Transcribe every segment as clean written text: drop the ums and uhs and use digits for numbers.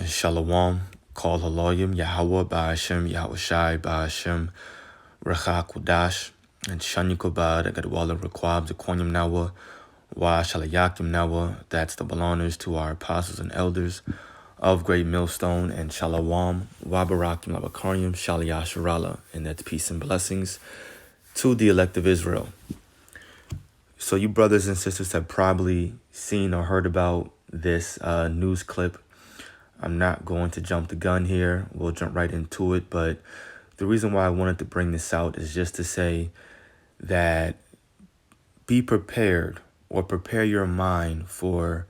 Shalom, Kol Haloyim, Yahweh, Ba'ashem, Yahweh Shai, Ba'ashem, Recha Kudash, and Shanyikobad, Agadwala Requab, Zakonyam Nawa, Wa Shalayakim Nawa. That's the belongers to our apostles and elders of Great Millstone, and Shalawam, Wa Barakim, Labakaryim, Shaliyasharala, and that's peace and blessings to the elect of Israel. So you brothers and sisters have probably seen or heard about this news clip. I'm not going to jump the gun here. We'll jump right into it. But the reason why I wanted to bring this out is just to say that be prepared, or prepare your mind for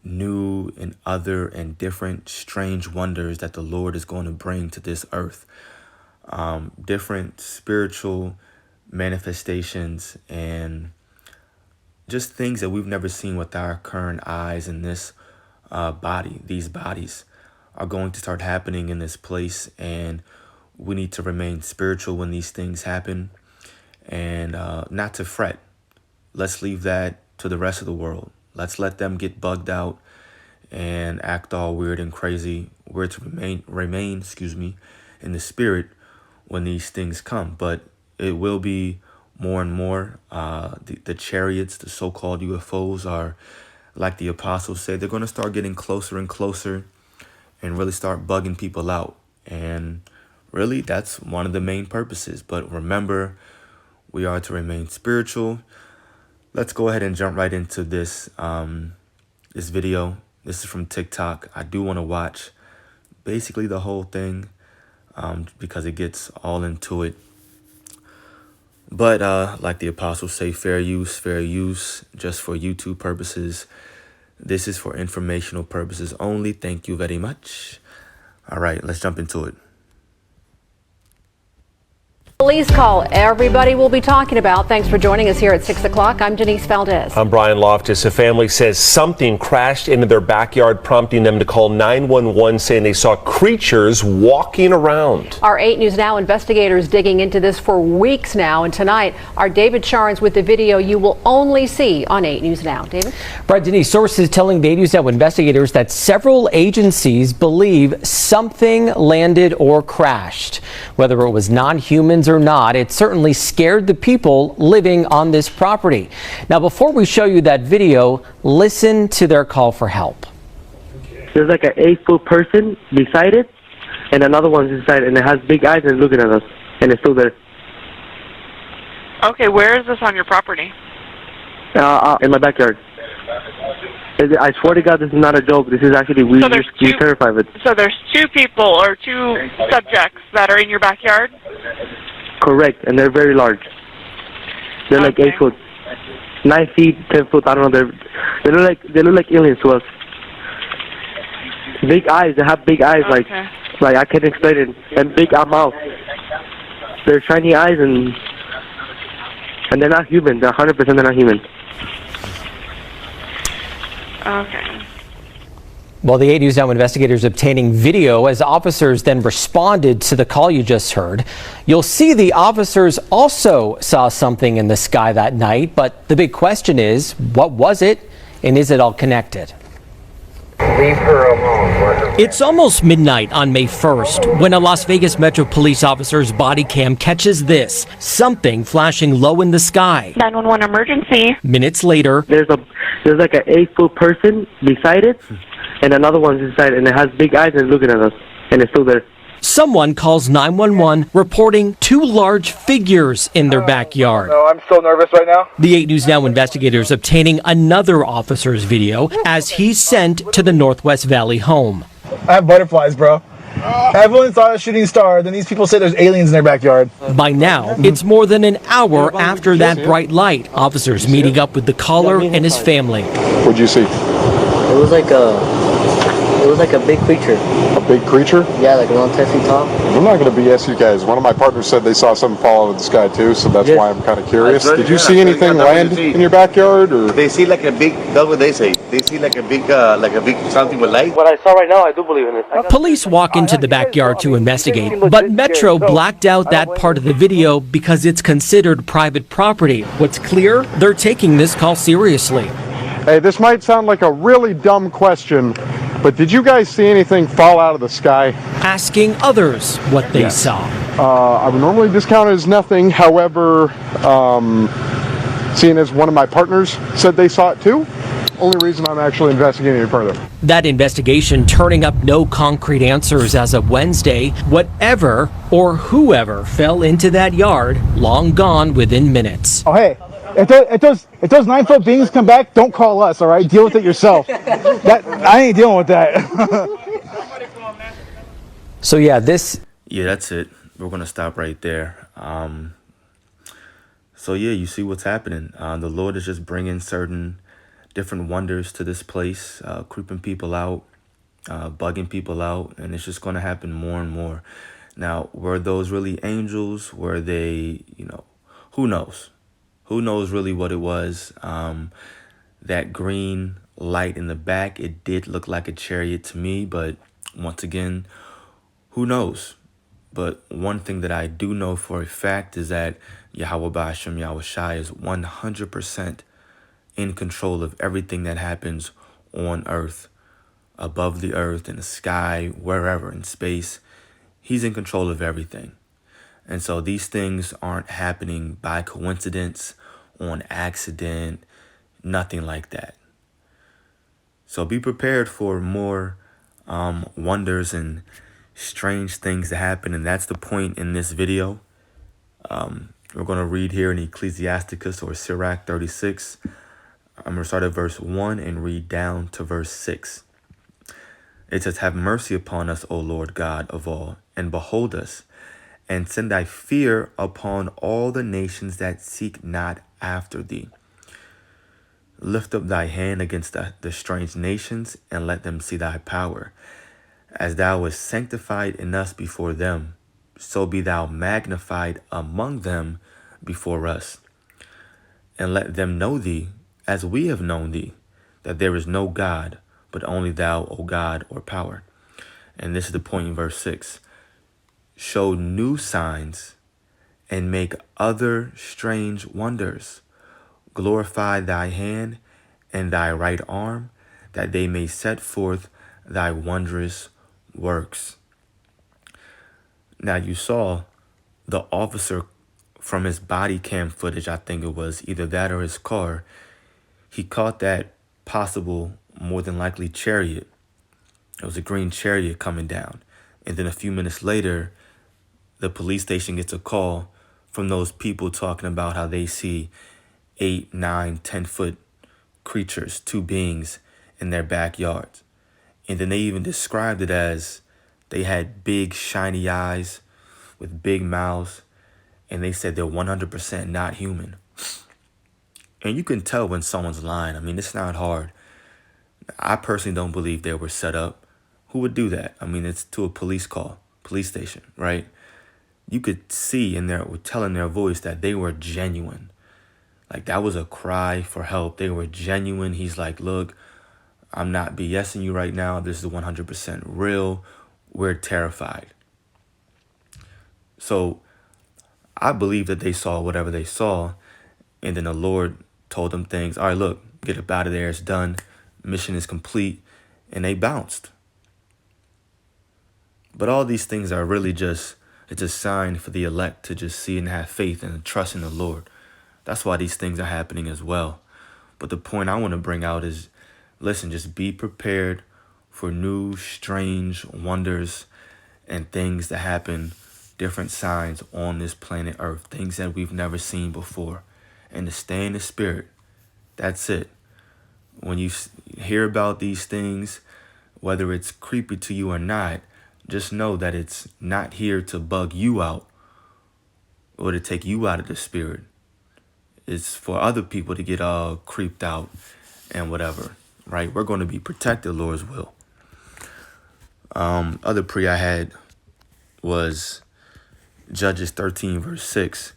new and other and different strange wonders that the Lord is going to bring to this earth. Different spiritual manifestations and just things that we've never seen with our current eyes in this body. These bodies are going to start happening in this place, and we need to remain spiritual when these things happen and not to fret. Let's leave that to the rest of the world. Let's let them get bugged out and act all weird and crazy. We're to remain in the spirit when these things come. But it will be more and more. The chariots, the so-called UFOs, are, like the apostles said, they're going to start getting closer and closer and really start bugging people out. And really, that's one of the main purposes. But remember, we are to remain spiritual. Let's go ahead and jump right into this this video. This is from TikTok. I do want to watch basically the whole thing because it gets all into it. But like the apostles say, fair use, just for YouTube purposes. This is for informational purposes only. Thank you very much. All right, let's jump into it. Police call everybody will be talking about. Thanks for joining us here at 6 o'clock. I'm Denise Valdez. I'm Brian Loftus. A family says something crashed into their backyard, prompting them to call 911, saying they saw creatures walking around. Our 8 News Now investigators digging into this for weeks now. And tonight, our David Sharns with the video you will only see on 8 News Now. David? Right, Denise, sources telling the 8 News Now investigators that several agencies believe something landed or crashed. Whether it was non-humans or not, it certainly scared the people living on this property. Now, before we show you that video, listen to their call for help. There's like an 8-foot person beside it, and another one's inside, and it has big eyes and looking at us, and it's still there. Okay, where is this on your property? In my backyard. I swear to God, this is not a joke. This is actually, we're terrified of it. So there's 2 people or 2 subjects that are in your backyard? Correct, and they're very large. They're like 8 foot, 9 feet, 10 foot. I don't know. They look like aliens to us. Big eyes. They have big eyes, like I can't explain it, and big mouth. They're shiny eyes, and they're not human. They're 100% they're not human. Okay. Well, the 8 News Now investigators obtaining video as officers then responded to the call you just heard. You'll see the officers also saw something in the sky that night, but the big question is, what was it, and is it all connected? Leave her alone. It's almost midnight on May 1st when a Las Vegas Metro police officer's body cam catches this, something flashing low in the sky. 911 emergency. Minutes later, there's like an 8-foot person beside it, and another one's inside, and it has big eyes and looking at us, and it's still there. Someone calls 911 reporting 2 large figures in their backyard. No, I'm so nervous right now. The 8 News Now investigators obtaining another officer's video as he's sent to the Northwest Valley home. I have butterflies, bro. Everyone saw a shooting star, then these people say there's aliens in their backyard. By now, it's more than an hour after that bright light. Officers meeting up with the caller and his family. What'd you see? It was like a big creature. A big creature? Yeah, like around 10 feet tall. I'm not going to BS you guys. One of my partners said they saw something fall out of the sky too, so that's why I'm kind of curious. Did you see anything land in your backyard? Or? They see like a big, that's what they say. They see like a big something with light. What I saw right now, I do believe in it. Police walk into the backyard to investigate, but Metro blacked out that part of the video because it's considered private property. What's clear, they're taking this call seriously. Hey, this might sound like a really dumb question, But did you guys see anything fall out of the sky? Asking others what they saw. I would normally discount it as nothing. However, seeing as one of my partners said they saw it too, only reason I'm actually investigating it further. That investigation turning up no concrete answers as of Wednesday. Whatever or whoever fell into that yard, long gone within minutes. Oh, hey, if those 9-foot beings come back, don't call us, all right? Deal with it yourself. I ain't dealing with that. So yeah, Yeah, that's it. We're going to stop right there. So yeah, you see what's happening. The Lord is just bringing certain different wonders to this place, creeping people out, bugging people out, and it's just going to happen more and more. Now, were those really angels? Were they, who knows? Who knows really what it was? That green light in the back, it did look like a chariot to me, but once again, who knows? But one thing that I do know for a fact is that Yahweh Ba'ashem Yahweh Shai is 100% in control of everything that happens on earth, above the earth, in the sky, wherever, in space. He's in control of everything. And so these things aren't happening by coincidence, on accident, nothing like that. So be prepared for more wonders and strange things to happen. And that's the point in this video. We're going to read here in Ecclesiasticus or Sirach 36. I'm going to start at verse 1 and read down to verse 6. It says, "Have mercy upon us, O Lord God of all, and behold us, and send thy fear upon all the nations that seek not after thee. Lift up thy hand against the strange nations, and let them see thy power. As thou wast sanctified in us before them, so be thou magnified among them before us. And let them know thee, as we have known thee, that there is no God, but only thou, O God, or power." And this is the point in verse 6. "Show new signs and make other strange wonders. Glorify thy hand and thy right arm, that they may set forth thy wondrous works." Now you saw the officer from his body cam footage, I think it was either that or his car. He caught that possible, more than likely, chariot. It was a green chariot coming down. And then a few minutes later, the police station gets a call from those people talking about how they see 8, 9, 10-foot creatures, two beings in their backyards. And then they even described it as they had big shiny eyes with big mouths, and they said they're 100% not human. And you can tell when someone's lying. I mean, it's not hard. I personally don't believe they were set up. Who would do that? I mean, it's to a police station, right? You could see in their telling their voice that they were genuine. Like, that was a cry for help. They were genuine. He's like, "Look, I'm not BSing you right now. This is 100% real. We're terrified." So I believe that they saw whatever they saw. And then the Lord told them things. All right, look, get up out of there. It's done. Mission is complete. And they bounced. But all these things are really it's a sign for the elect to just see and have faith and trust in the Lord. That's why these things are happening as well. But the point I want to bring out is, listen, just be prepared for new, strange wonders and things that happen, different signs on this planet Earth, things that we've never seen before. And to stay in the spirit, that's it. When you hear about these things, whether it's creepy to you or not, just know that it's not here to bug you out or to take you out of the spirit. It's for other people to get all creeped out and whatever, right? We're going to be protected, Lord's will. Other pre I had was Judges 13, verse 6.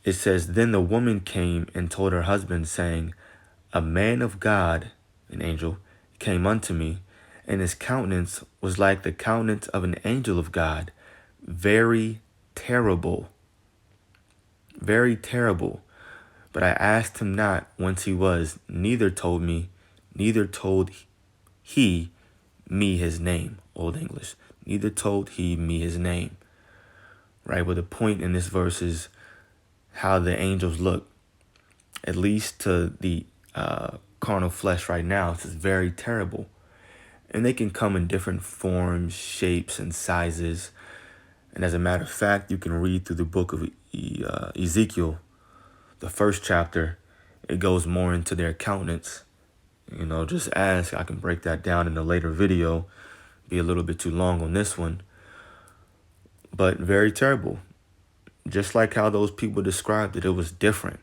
It says, "Then the woman came and told her husband, saying, A man of God," an angel, "came unto me, and his countenance was like the countenance of an angel of God, very terrible, very terrible. But I asked him not whence he was, neither told he me his name, Old English. Neither told he me his name. Right? But the point in this verse is how the angels look, at least to the carnal flesh right now. It's very terrible. And they can come in different forms, shapes, and sizes. And as a matter of fact, you can read through the book of Ezekiel, the first chapter. It goes more into their countenance. You know, just ask. I can break that down in a later video. Be a little bit too long on this one. But very terrible. Just like how those people described it, it was different.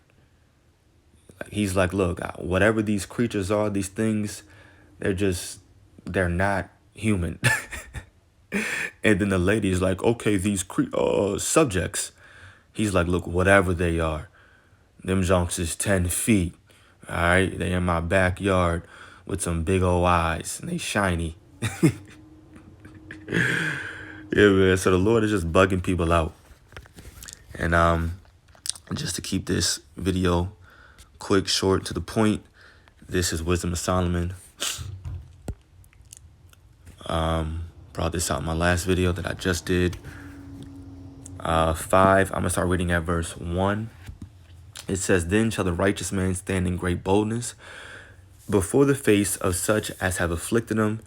He's like, look, whatever these creatures are, these things, they're not human. And then the lady's like, okay, these subjects. He's like, look, whatever they are, them junks is 10 feet. All right, they in my backyard with some big old eyes, and they shiny. Yeah, man. So the Lord is just bugging people out. And just to keep this video quick, short, to the point, this is Wisdom of Solomon. Brought this out in my last video that I just did. 5, I'm going to start reading at verse 1. It says, then shall the righteous man stand in great boldness before the face of such as have afflicted him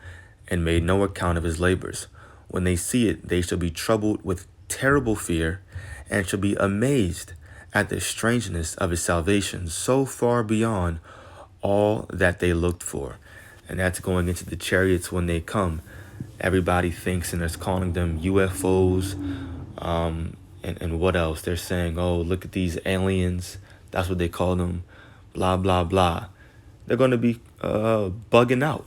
and made no account of his labors. When they see it, they shall be troubled with terrible fear and shall be amazed at the strangeness of his salvation, so far beyond all that they looked for. And that's going into the chariots when they come. Everybody thinks and is calling them UFOs. And what else? They're saying, oh, look at these aliens. That's what they call them. Blah, blah, blah. They're going to be bugging out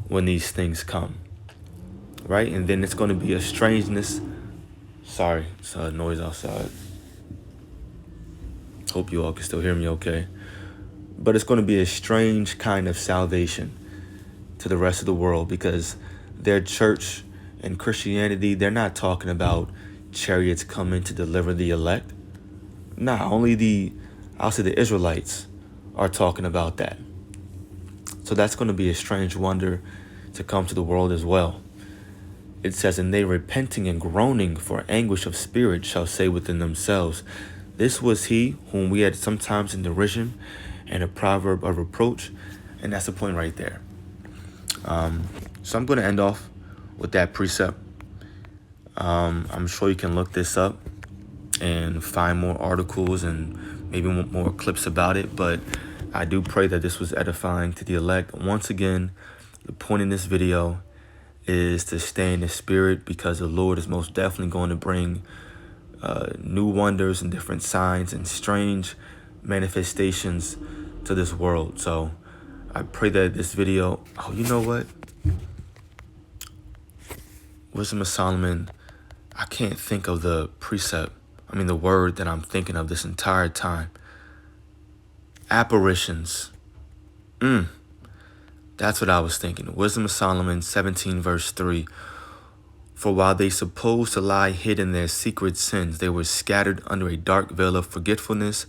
when these things come. Right? And then it's going to be a strangeness. Sorry, it's a noise outside. Hope you all can still hear me okay. But it's going to be a strange kind of salvation to the rest of the world, because their church and Christianity, they're not talking about chariots coming to deliver the elect. Nah, only the Israelites are talking about that. So that's going to be a strange wonder to come to the world as well. It says, and they repenting and groaning for anguish of spirit shall say within themselves, this was he whom we had sometimes in derision and a proverb of reproach. And that's the point right there. So I'm going to end off with that precept. I'm sure you can look this up and find more articles and maybe more clips about it. But I do pray that this was edifying to the elect. Once again, the point in this video is to stay in the spirit, because the Lord is most definitely going to bring new wonders and different signs and strange manifestations to this world. So I pray that this video, oh, you know what? Wisdom of Solomon, I can't think of the the word that I'm thinking of this entire time. Apparitions. That's what I was thinking. Wisdom of Solomon 17 verse 3. For while they supposed to lie hid in their secret sins, they were scattered under a dark veil of forgetfulness,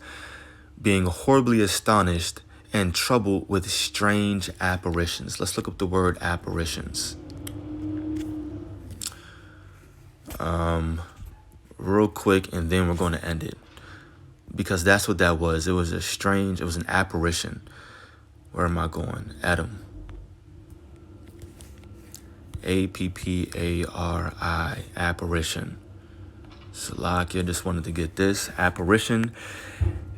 being horribly astonished and troubled with strange apparitions. Let's look up the word apparitions. Real quick, and then we're going to end it, because that's what that was. It was an apparition. Where am I going? Adam. A-P-P-A-R-I, apparition. Salakia, just wanted to get this. Apparition,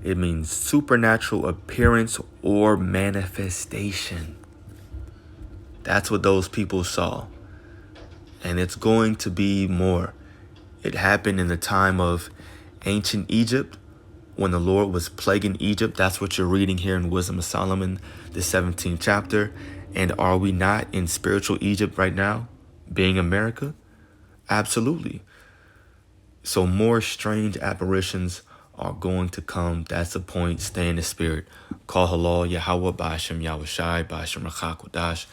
it means supernatural appearance or manifestation. That's what those people saw. And it's going to be more. It happened in the time of ancient Egypt, when the Lord was plaguing Egypt. That's what you're reading here in Wisdom of Solomon, the 17th chapter. And are we not in spiritual Egypt right now, being America? Absolutely. So more strange apparitions are going to come. That's the point. Stay in the spirit. Call halal Yahweh Ba'ashem Yahushai Ba'ashem Rachakudash.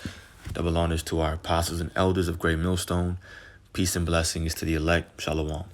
Double honors to our apostles and elders of Great Millstone. Peace and blessings to the elect. Shalom.